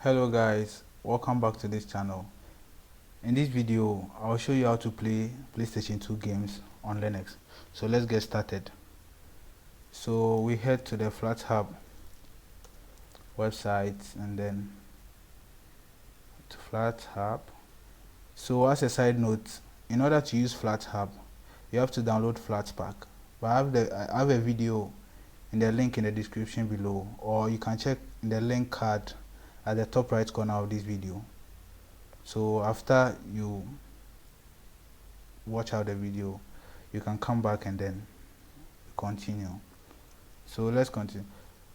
Hello guys, welcome back to this channel. In this video I'll show you how to play PlayStation 2 games on Linux. So let's get started. So we head to the Flatpak website and then to Flatpak. So as a side note, in order to use Flatpak you have to download Flatpak, but I have a video in the link in the description below, or you can check in the link card at the top right corner of this video. So after you watch out the video, you can come back and then continue. So let's continue.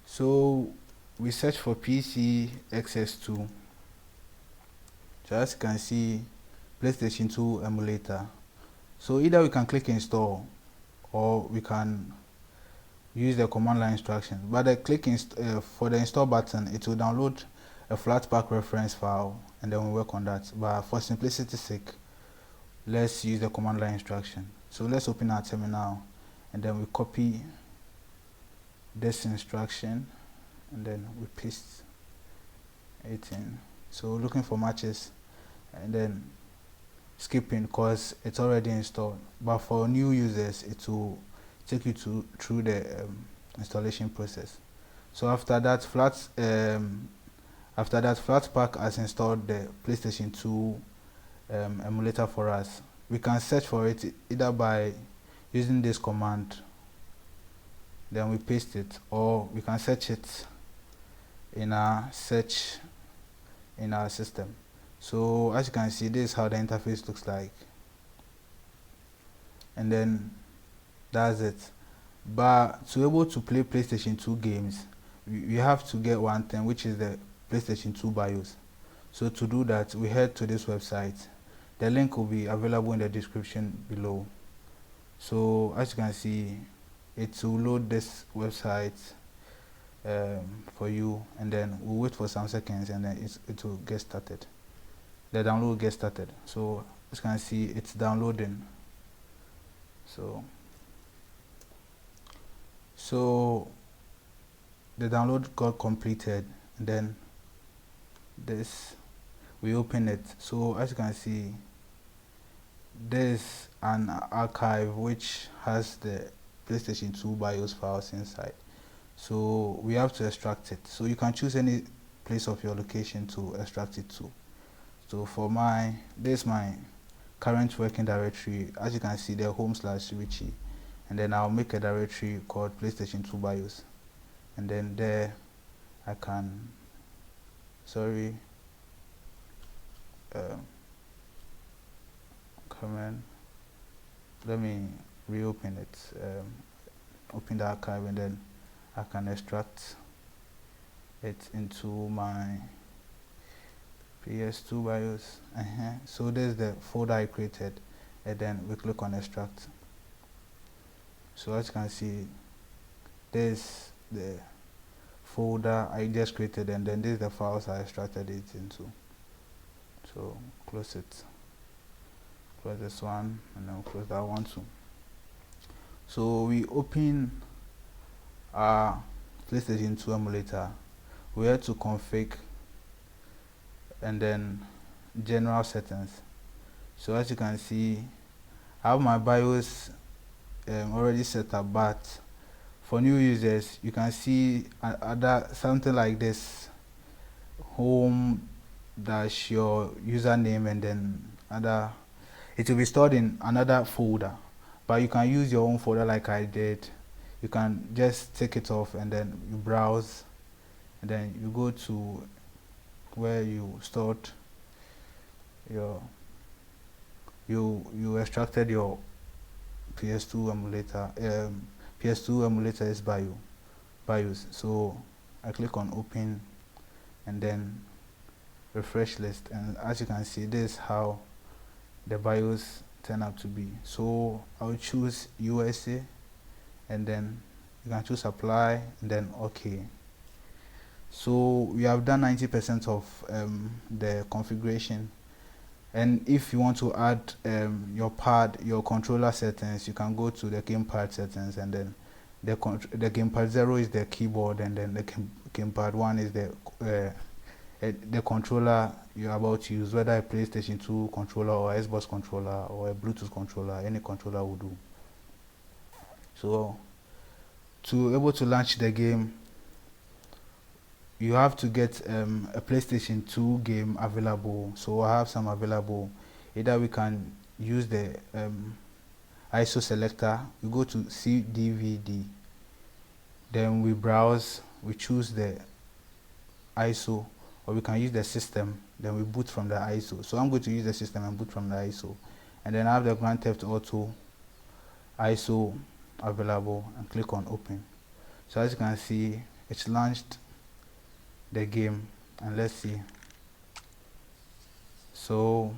So we search for PC XS2. So as you can see, PlayStation 2 emulator. So either we can click install or we can use the command line instruction. But the for the install button, it will download a Flatpak reference file and then we work on that. But for simplicity's sake, let's use the command line instruction. So let's open our terminal and then we copy this instruction and then we paste it in. So looking for matches and then skipping because it's already installed, but for new users it will take you through the installation process. So after that, Flatpak has installed the PlayStation 2 emulator for us. We can search for it either by using this command, then we paste it, or we can search it in our search in our system. So as you can see, this is how the interface looks like, and then that's it. But to be able to play PlayStation 2 games, we have to get one thing, which is the PlayStation 2 BIOS. So to do that, we head to this website. The link will be available in the description below. So as you can see, it will load this website for you, and then we'll wait for some seconds and then it will get started. The download will get started. So as you can see, it's downloading. So the download got completed, and then we open it. So as you can see, there's an archive which has the PlayStation 2 BIOS files inside. So we have to extract it. So you can choose any place of your location to extract it to. So for this is my current working directory. As you can see, the home/Richie, and then I'll make a directory called PlayStation 2 BIOS, and then there I can let me reopen it, open the archive, and then I can extract it into my PS2 BIOS. So there's the folder I created, and then we click on extract. So as you can see, there's the folder I just created, and then this is the files I extracted it into. So close it, close this one, and then close that one too. So we open our PlayStation 2 emulator. We have to config and then general settings. So as you can see, I have my BIOS already set up, but for new users you can see something like this: home dash your username, and then it will be stored in another folder, but you can use your own folder like I did. You can just take it off and then you browse, and then you go to where you stored your you extracted your PS2 emulator. PS2 emulator is BIOS. So I click on open and then refresh list, and as you can see, this is how the BIOS turn out to be. So I'll choose USA, and then you can choose apply and then OK. So we have done 90% of the configuration, and if you want to add your controller settings, you can go to the gamepad settings, and then the gamepad 0 is the keyboard, and then the gamepad 1 is the the controller you're about to use, whether a PlayStation 2 controller or Xbox controller or a Bluetooth controller. Any controller will do. So to able to launch the game, you have to get a PlayStation 2 game available. So I have some available. Either we can use the ISO selector. We go to CDVD, then we browse, we choose the ISO, or we can use the system, then we boot from the ISO. So I'm going to use the system and boot from the ISO, and then I have the Grand Theft Auto ISO available, and click on open. So as you can see, it's launched the game, and let's see. So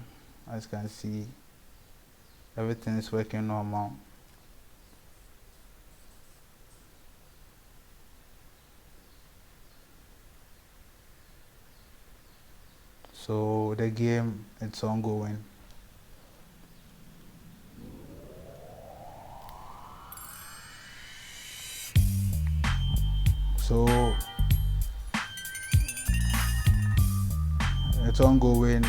as you can see, everything is working normal. So the game, it's ongoing. So it's ongoing.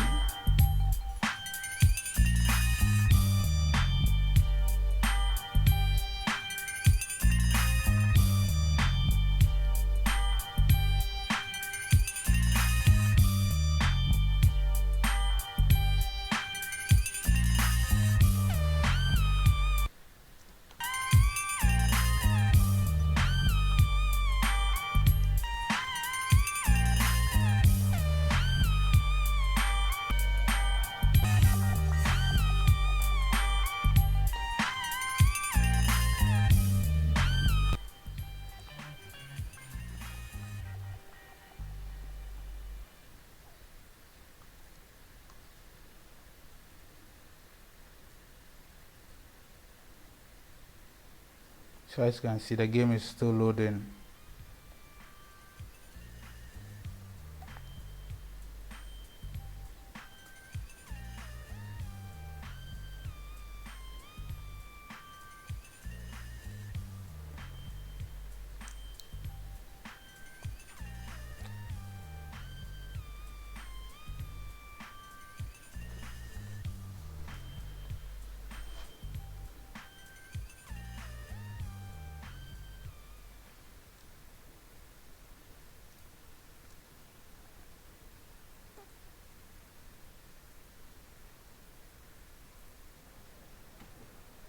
So as you can see, the game is still loading.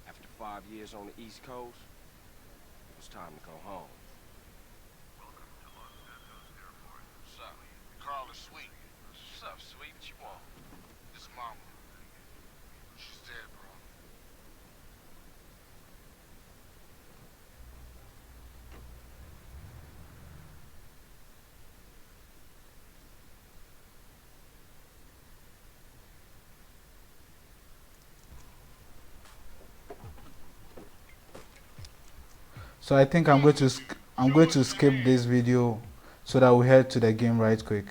After 5 years on the East Coast, it was time to go home. Welcome to Los Santos Airport. What's up? Carl is sweet. What's up, sweet? What you want? This mama. She's dead, bro. So I think I'm going to skip this video so that we head to the game right quick.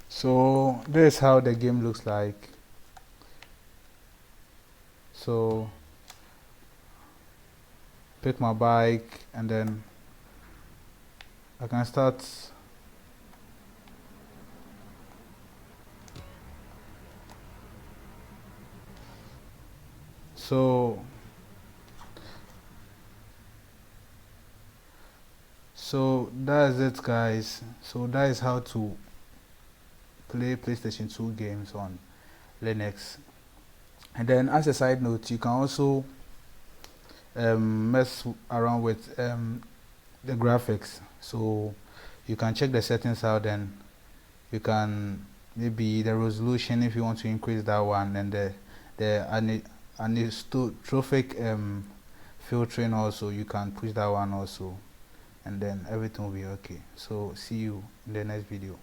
So this is how the game looks like. So pick my bike, and then I can start. So that is it, guys. So that is how to play PlayStation 2 games on Linux. And then as a side note, you can also mess around with the graphics. So you can check the settings out, and you can maybe the resolution, if you want to increase that one, and the anisotropic filtering also, you can push that one also, and then everything will be okay. So see you in the next video.